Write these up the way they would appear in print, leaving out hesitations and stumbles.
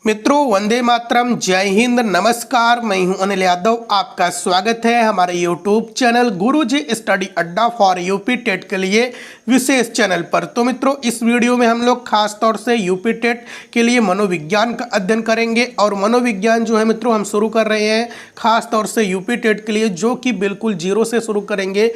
मित्रों, वंदे मातरम, जय हिंद, नमस्कार। मैं हूं अनिल यादव। आपका स्वागत है हमारे यूट्यूब चैनल गुरुजी स्टडी अड्डा फॉर यूपी टेट के लिए विशेष चैनल पर। तो मित्रों, इस वीडियो में हम लोग खास तौर से यूपी टेट के लिए मनोविज्ञान का अध्ययन करेंगे। और मनोविज्ञान जो है मित्रों, हम शुरू कर रहे हैं खास तौर से यूपी टेट के लिए, जो कि बिल्कुल जीरो से शुरू करेंगे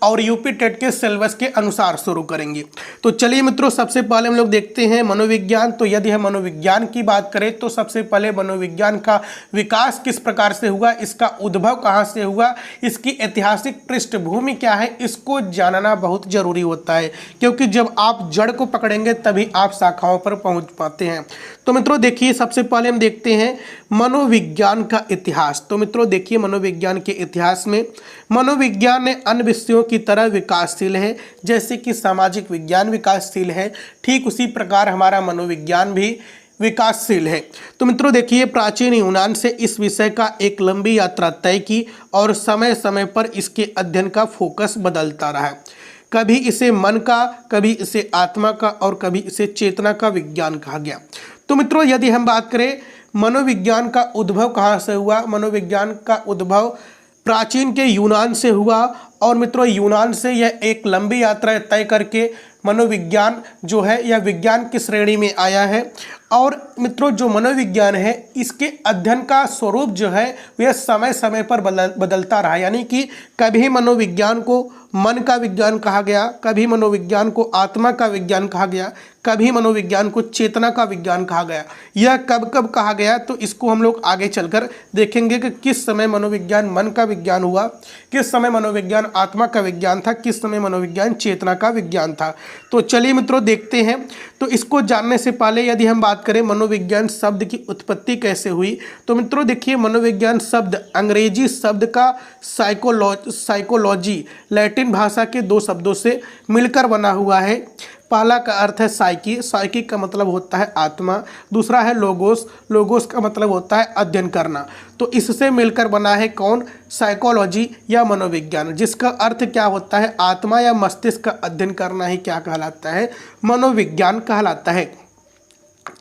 और यूपी टेट के सिलेबस के अनुसार शुरू करेंगे। तो चलिए मित्रों, सबसे पहले हम लोग देखते हैं मनोविज्ञान। तो यदि हम मनोविज्ञान की बात करें तो सबसे पहले मनोविज्ञान का विकास किस प्रकार से हुआ, इसका उद्भव कहाँ से हुआ, इसकी ऐतिहासिक पृष्ठभूमि क्या है, इसको जानना बहुत जरूरी होता है। क्योंकि जब आप जड़ को पकड़ेंगे तभी आप शाखाओं पर पहुँच पाते हैं। तो मित्रों देखिए, सबसे पहले हम देखते हैं मनोविज्ञान का इतिहास। तो मित्रों देखिए, मनोविज्ञान के इतिहास में मनोविज्ञान ने अन्य विषयों की तरह विकासशील है। जैसे कि सामाजिक विज्ञान विकासशील है, ठीक उसी प्रकार हमारा मनोविज्ञान भी विकासशील है। तो मित्रों देखिए, प्राचीन यूनान से इस विषय का एक लंबी यात्रा तय की और समय समय पर इसके अध्ययन का फोकस बदलता रहा। कभी इसे मन का, कभी इसे आत्मा का और कभी इसे चेतना का विज्ञान कहा गया। तो मित्रों यदि हम बात करें मनोविज्ञान का उद्भव कहाँ से हुआ, मनोविज्ञान का उद्भव प्राचीन के यूनान से हुआ। और मित्रों यूनान से यह एक लंबी यात्रा तय करके मनोविज्ञान जो है यह विज्ञान की श्रेणी में आया है। और मित्रों जो मनोविज्ञान है, इसके अध्ययन का स्वरूप जो है वह समय समय पर बदलता रहा। यानी कि कभी मनोविज्ञान को मन का विज्ञान कहा गया, कभी मनोविज्ञान को आत्मा का विज्ञान कहा गया, कभी मनोविज्ञान को चेतना का विज्ञान कहा गया। यह कब कब कहा गया तो इसको हम लोग आगे चलकर देखेंगे कि किस समय मनोविज्ञान मन का विज्ञान हुआ, किस समय मनोविज्ञान आत्मा का विज्ञान था, किस समय मनोविज्ञान चेतना का विज्ञान था। तो चलिए मित्रों देखते हैं। तो इसको जानने से पहले यदि हम बात करें मनोविज्ञान शब्द की उत्पत्ति कैसे हुई, तो मित्रों देखिए, मनोविज्ञान शब्द अंग्रेजी शब्द का साइकोलॉजी लैटिन भाषा के दो शब्दों से मिलकर बना हुआ है। पहला का अर्थ है साइकी, साइकी का मतलब होता है आत्मा। दूसरा है लोगोस, लोगोस का मतलब होता है अध्ययन करना। तो इससे मिलकर बना है कौन, साइकोलॉजी या मनोविज्ञान, जिसका अर्थ क्या होता है, आत्मा या मस्तिष्क का अध्ययन करना ही क्या कहलाता है, मनोविज्ञान कहलाता है।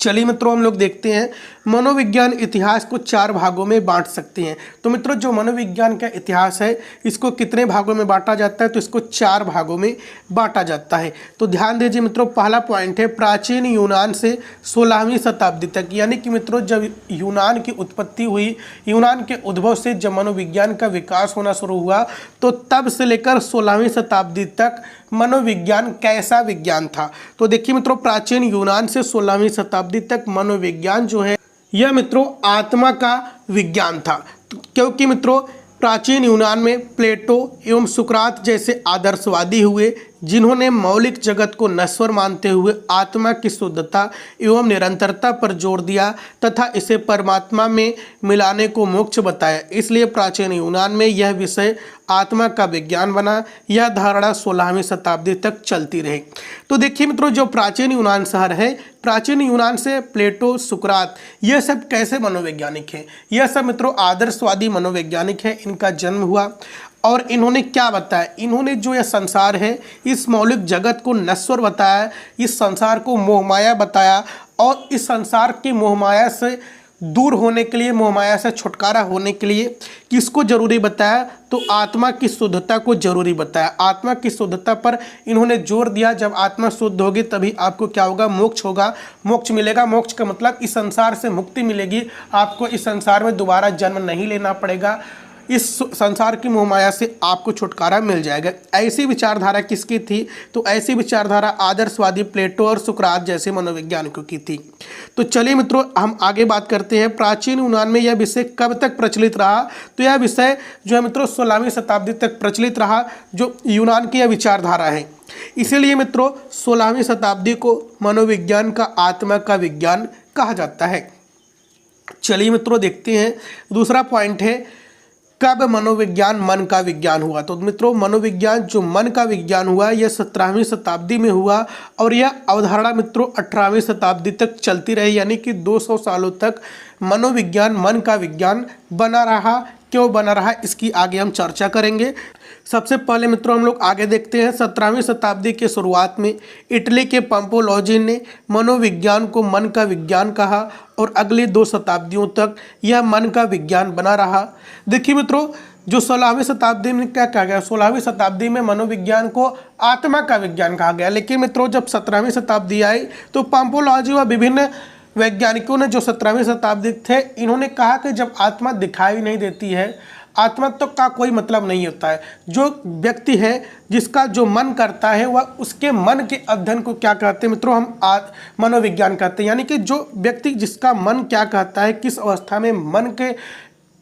चलिए मित्रों हम लोग देखते हैं मनोविज्ञान इतिहास को चार भागों में बांट सकते हैं। तो मित्रों जो मनोविज्ञान का इतिहास है इसको कितने भागों में बांटा जाता है, तो इसको चार भागों में बांटा जाता है। तो ध्यान दीजिए मित्रों, पहला पॉइंट है प्राचीन यूनान से 16वीं शताब्दी तक। यानी कि मित्रों जब यूनान की उत्पत्ति हुई, यूनान के उद्भव से जब मनोविज्ञान का विकास होना शुरू हुआ, तो तब से लेकर 16वीं शताब्दी तक मनोविज्ञान कैसा विज्ञान था। तो देखिए मित्रों, प्राचीन यूनान से 16वीं शताब्दी तक मनोविज्ञान जो है यह मित्रों आत्मा का विज्ञान था। क्योंकि मित्रों प्राचीन यूनान में प्लेटो एवं सुकरात जैसे आदर्शवादी हुए, जिन्होंने मौलिक जगत को नश्वर मानते हुए आत्मा की शुद्धता एवं निरंतरता पर जोर दिया तथा इसे परमात्मा में मिलाने को मोक्ष बताया। इसलिए प्राचीन यूनान में यह विषय आत्मा का विज्ञान बना। यह धारणा 16वीं शताब्दी तक चलती रही। तो देखिए मित्रों, जो प्राचीन यूनान शहर है, प्राचीन यूनान से प्लेटो, सुकरात, यह सब कैसे मनोवैज्ञानिक हैं, यह सब मित्रों आदर्शवादी मनोवैज्ञानिक हैं। इनका जन्म हुआ और इन्होंने क्या बताया, इन्होंने जो यह संसार है इस मौलिक जगत को नश्वर बताया, इस संसार को मोहमाया बताया। और इस संसार की मोहमाया से दूर होने के लिए, मोहमाया से छुटकारा होने के लिए किसको जरूरी बताया, तो आत्मा की शुद्धता को जरूरी बताया। आत्मा की शुद्धता पर इन्होंने जोर दिया। जब आत्मा शुद्ध होगी तभी आपको क्या होगा, मोक्ष होगा, मोक्ष मिलेगा। मोक्ष का मतलब इस संसार से मुक्ति मिलेगी, आपको इस संसार में दोबारा जन्म नहीं लेना पड़ेगा, इस संसार की मोहमाया से आपको छुटकारा मिल जाएगा। ऐसी विचारधारा किसकी थी, तो ऐसी विचारधारा आदर्शवादी प्लेटो और सुकरात जैसे मनोवैज्ञानिकों की थी। तो चलिए मित्रों हम आगे बात करते हैं प्राचीन यूनान में यह विषय कब तक प्रचलित रहा। तो यह विषय जो है मित्रों 16वीं शताब्दी तक प्रचलित रहा, जो यूनान की यह विचारधारा है। इसीलिए मित्रों 16वीं शताब्दी को मनोविज्ञान का आत्मा का विज्ञान कहा जाता है। चलिए मित्रों देखते हैं दूसरा पॉइंट है कब मनोविज्ञान मन का विज्ञान हुआ। तो मित्रों मनोविज्ञान जो मन का विज्ञान हुआ यह 17वीं शताब्दी में हुआ और यह अवधारणा मित्रों 18वीं शताब्दी तक चलती रही। यानी कि 200 सालों तक मनोविज्ञान मन का विज्ञान बना रहा। क्यों बना रहा इसकी आगे हम चर्चा करेंगे। सबसे पहले मित्रों हम लोग आगे देखते हैं। 17वीं शताब्दी के शुरुआत में इटली के पंपोलोजी ने मनोविज्ञान को मन का विज्ञान कहा और अगली 2 शताब्दियों तक यह मन का विज्ञान बना रहा। देखिए मित्रों, जो 16वीं शताब्दी में क्या कहा गया, 16वीं शताब्दी में मनोविज्ञान को आत्मा का विज्ञान कहा गया। लेकिन मित्रों जब 17वीं शताब्दी आई तो पंपोलोजी व विभिन्न वैज्ञानिकों ने जो 17वीं शताब्दी थे, इन्होंने कहा कि जब आत्मा दिखाई नहीं देती है, आत्मा तो का कोई मतलब नहीं होता है। जो व्यक्ति है जिसका जो मन करता है वह उसके मन के अध्ययन को क्या कहते हैं मित्रों, हम मनोविज्ञान कहते हैं। यानी कि जो व्यक्ति जिसका मन क्या कहता है, किस अवस्था में मन के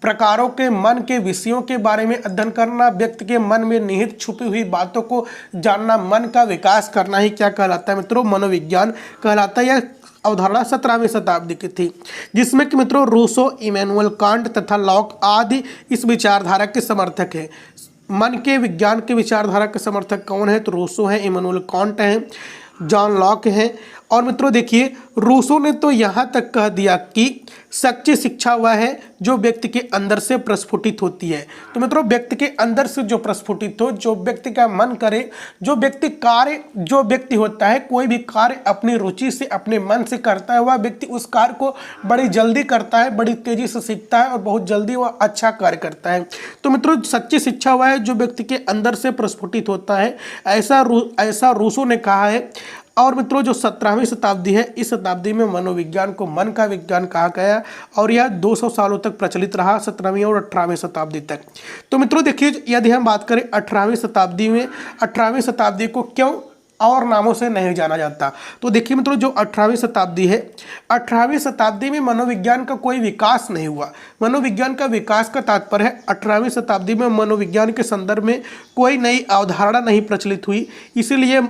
प्रकारों के, मन के विषयों के बारे में अध्ययन करना, व्यक्ति के मन में निहित छुपी हुई बातों को जानना, मन का विकास करना ही क्या कहलाता है मित्रों, मनोविज्ञान कहलाता है। यह अवधारणा 17वीं शताब्दी की थी, जिसमें कि मित्रों रूसो, इमैनुअल कांट तथा लॉक आदि इस विचारधारा के समर्थक हैं। मन के विज्ञान के विचारधारा के समर्थक कौन है, तो रूसो है, इमैनुअल कांट हैं, जॉन लॉक हैं। और मित्रों देखिए, रूसो ने तो यहाँ तक कह दिया कि सच्ची शिक्षा वह है जो व्यक्ति के अंदर से प्रस्फुटित होती है। तो मित्रों व्यक्ति के अंदर से जो प्रस्फुटित हो, जो व्यक्ति का मन करे, जो व्यक्ति होता है, कोई भी कार्य अपनी रुचि से, अपने मन से करता है, वह व्यक्ति उस कार्य को बड़ी जल्दी करता है, बड़ी तेजी से सीखता है और बहुत जल्दी वह अच्छा कार्य करता है। तो मित्रों सच्ची शिक्षा वह है जो व्यक्ति के अंदर से प्रस्फुटित होता है, ऐसा रूसो ने कहा है। और मित्रों जो 17वीं शताब्दी है, इस शताब्दी में मनोविज्ञान को मन का विज्ञान कहा गया और यह 200 सालों तक प्रचलित रहा, 17वीं और 18वीं शताब्दी तक। तो मित्रों देखिए, यदि हम बात करें 18वीं शताब्दी में, 18वीं शताब्दी को क्यों और नामों से नहीं जाना जाता, तो देखिए मित्रों जो 18वीं शताब्दी है, 18वीं शताब्दी में मनोविज्ञान का कोई विकास नहीं हुआ। मनोविज्ञान का विकास का तात्पर्य है 18वीं शताब्दी में मनोविज्ञान के संदर्भ में कोई नई अवधारणा नहीं प्रचलित हुई, इसीलिए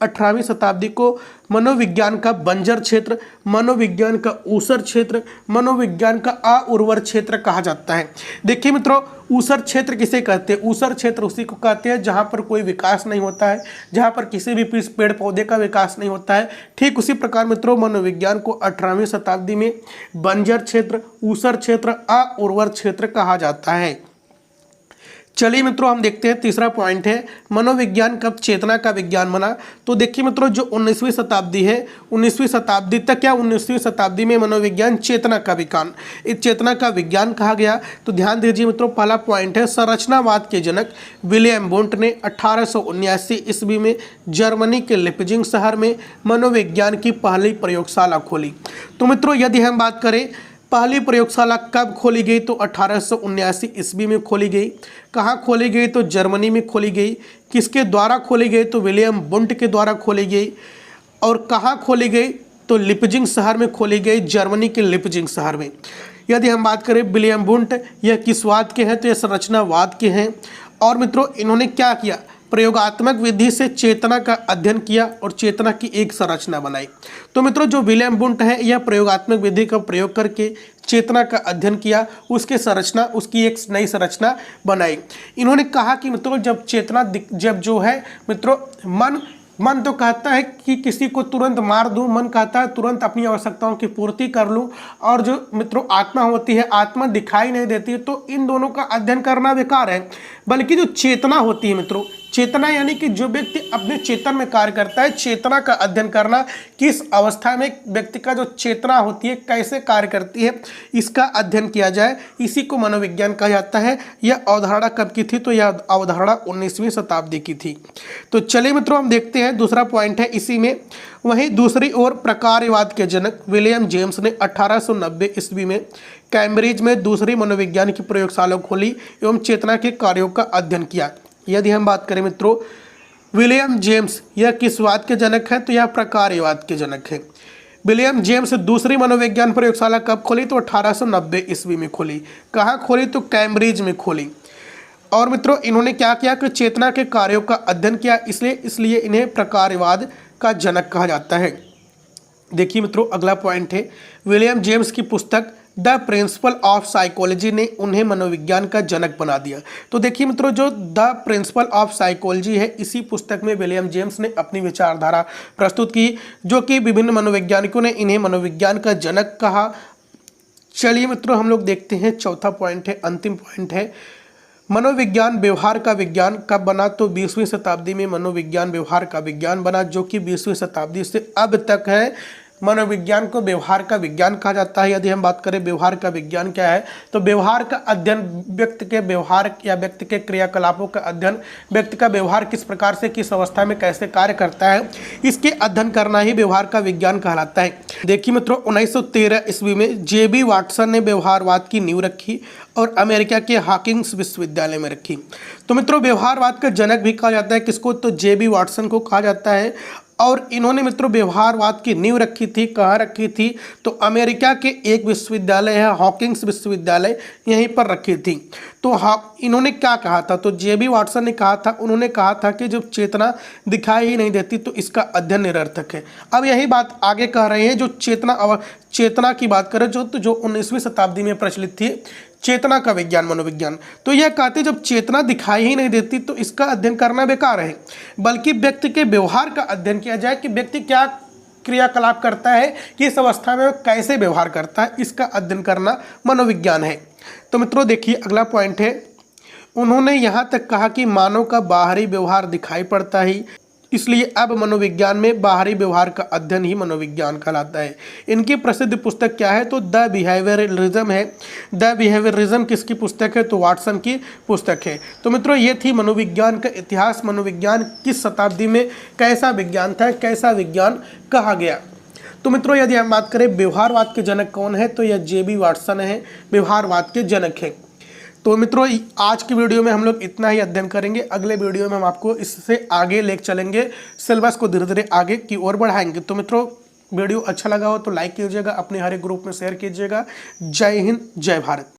18वीं शताब्दी को मनोविज्ञान का बंजर क्षेत्र, मनोविज्ञान का ऊसर क्षेत्र, मनोविज्ञान का अउर्वर क्षेत्र कहा जाता है। देखिए मित्रों, ऊसर क्षेत्र किसे कहते हैं, ऊसर क्षेत्र उसी को कहते हैं जहाँ पर कोई विकास नहीं होता है, जहाँ पर किसी भी पेड़ पौधे का विकास नहीं होता है। ठीक उसी प्रकार मित्रों मनोविज्ञान को 18वीं शताब्दी में बंजर क्षेत्र, ऊसर क्षेत्र, अउर्वर क्षेत्र कहा जाता है। चलिए मित्रों हम देखते हैं, तीसरा पॉइंट है मनोविज्ञान कब चेतना का विज्ञान बना। तो देखिए मित्रों जो 19वीं शताब्दी है, 19वीं शताब्दी तक या 19वीं शताब्दी में मनोविज्ञान चेतना का विज्ञान कहा गया। तो ध्यान दीजिए मित्रों, पहला पॉइंट है संरचनावाद के जनक विलियम वुंट ने 1879 ईस्वी में जर्मनी के लिपजिंग शहर में मनोविज्ञान की पहली प्रयोगशाला खोली। तो मित्रों यदि हम बात करें पहली प्रयोगशाला कब खोली गई, तो 1879 ईस्वी में खोली गई। कहाँ खोली गई, तो जर्मनी में खोली गई। किसके द्वारा खोली गई, तो विलियम वुंट के द्वारा खोली गई। और कहाँ खोली गई, तो लिपजिंग शहर में खोली गई, जर्मनी के लिपजिंग शहर में। यदि हम बात करें विलियम वुंट, यह किस वाद के हैं, तो यह संरचनावाद के हैं। और मित्रों इन्होंने क्या किया, प्रयोगात्मक विधि से चेतना का अध्ययन किया और चेतना की एक संरचना बनाई। तो मित्रों जो विलियम वुंट है, यह प्रयोगात्मक विधि का प्रयोग करके चेतना का अध्ययन किया, उसकी एक नई संरचना बनाई। इन्होंने कहा कि मित्रों जब जो है मित्रों मन तो कहता है कि किसी को तुरंत मार दूं, मन कहता है तुरंत अपनी आवश्यकताओं की पूर्ति कर लूं, और जो मित्रों आत्मा होती है, आत्मा दिखाई नहीं देती है, तो इन दोनों का अध्ययन करना बेकार है। बल्कि जो चेतना होती है मित्रों, चेतना यानी कि जो व्यक्ति अपने चेतन में कार्य करता है, चेतना का अध्ययन करना, किस अवस्था में व्यक्ति का जो चेतना होती है कैसे कार्य करती है, इसका अध्ययन किया जाए, इसी को मनोविज्ञान कहा जाता है। यह अवधारणा कब की थी, तो यह अवधारणा 19वीं शताब्दी की थी। तो चलिए मित्रों हम देखते हैं, दूसरा पॉइंट है इसी में। वहीं दूसरी ओर प्रकारवाद के जनक विलियम जेम्स ने 1890 ईस्वी में कैम्ब्रिज में दूसरी मनोविज्ञान की प्रयोगशाला खोली एवं चेतना के कार्यों का अध्ययन किया। यदि हम बात करें मित्रों विलियम जेम्स यह किस वाद के जनक है, तो यह प्रकारवाद के जनक है। विलियम जेम्स दूसरी मनोविज्ञान प्रयोगशाला कब खोली, तो 1890 ईस्वी में खोली। कहाँ खोली, तो कैम्ब्रिज में खोली। और मित्रों इन्होंने क्या किया कि चेतना के कार्यों का अध्ययन किया, इसलिए इन्हें प्रकारवाद का जनक कहा जाता है। देखिए मित्रों अगला पॉइंट है विलियम जेम्स की पुस्तक द प्रिंसिपल ऑफ साइकोलॉजी ने उन्हें मनोविज्ञान का जनक बना दिया। तो देखिए मित्रों जो द प्रिंसिपल ऑफ साइकोलॉजी है, इसी पुस्तक में विलियम जेम्स ने अपनी विचारधारा प्रस्तुत की, जो कि विभिन्न मनोवैज्ञानिकों ने इन्हें मनोविज्ञान का जनक कहा। चलिए मित्रों हम लोग देखते हैं, चौथा पॉइंट है, अंतिम पॉइंट है मनोविज्ञान व्यवहार का विज्ञान कब बना? तो 20वीं शताब्दी में मनोविज्ञान व्यवहार का विज्ञान बना, जो कि 20वीं शताब्दी से अब तक है। मनोविज्ञान को व्यवहार का विज्ञान कहा जाता है। यदि हम बात करें व्यवहार का विज्ञान क्या है, तो व्यवहार का अध्ययन, व्यक्ति के व्यवहार या व्यक्ति के क्रियाकलापों का अध्ययन, व्यक्ति का व्यवहार किस प्रकार से, किस अवस्था में कैसे कार्य करता है, इसके अध्ययन करना ही व्यवहार का विज्ञान कहलाता है। देखिए मित्रों, 1913 ईस्वी में जे.बी. वाटसन ने व्यवहारवाद की नींव रखी और अमेरिका के हॉकिंस विश्वविद्यालय में रखी। तो मित्रों, व्यवहारवाद का जनक भी कहा जाता है किसको? तो जे.बी. वाटसन को कहा जाता है। और इन्होंने मित्रों व्यवहारवाद की नींव रखी थी। कहाँ रखी थी? तो अमेरिका के एक विश्वविद्यालय है हॉकिंस विश्वविद्यालय, यहीं पर रखी थी। तो इन्होंने क्या कहा था? तो जे.बी. वाटसन ने कहा था, उन्होंने कहा था कि जब चेतना दिखाई ही नहीं देती तो इसका अध्ययन निरर्थक है। अब यही बात आगे कह रहे हैं, जो चेतना की बात करें जो 19वीं शताब्दी में प्रचलित थी, चेतना का विज्ञान, मनोविज्ञान। तो यह कहते जब चेतना दिखाई ही नहीं देती तो इसका अध्ययन करना बेकार है, बल्कि व्यक्ति के व्यवहार का अध्ययन किया जाए कि व्यक्ति क्या क्रियाकलाप करता है, किस अवस्था में कैसे व्यवहार करता है, इसका अध्ययन करना मनोविज्ञान है। तो मित्रों देखिए, अगला पॉइंट है, उन्होंने यहाँ तक कहा कि मानव का बाहरी व्यवहार दिखाई पड़ता ही, इसलिए अब मनोविज्ञान में बाहरी व्यवहार का अध्ययन ही मनोविज्ञान कहलाता है। इनकी प्रसिद्ध पुस्तक क्या है? तो द बिहेवियरलिज्म है। द बिहेवियरलिज्म किसकी पुस्तक है? तो वाटसन की पुस्तक है। तो मित्रों, ये थी मनोविज्ञान का इतिहास। मनोविज्ञान किस शताब्दी में कैसा विज्ञान था, कैसा विज्ञान कहा गया। तो मित्रों, यदि हम बात करें व्यवहारवाद के जनक कौन है, तो यह जे.बी. वाटसन है, व्यवहारवाद के जनक है। तो मित्रों, आज की वीडियो में हम लोग इतना ही अध्ययन करेंगे। अगले वीडियो में हम आपको इससे आगे ले चलेंगे, सिलेबस को धीरे धीरे आगे की ओर बढ़ाएंगे। तो मित्रों, वीडियो अच्छा लगा हो तो लाइक कीजिएगा, अपने हर एक ग्रुप में शेयर कीजिएगा। जय हिंद, जय भारत।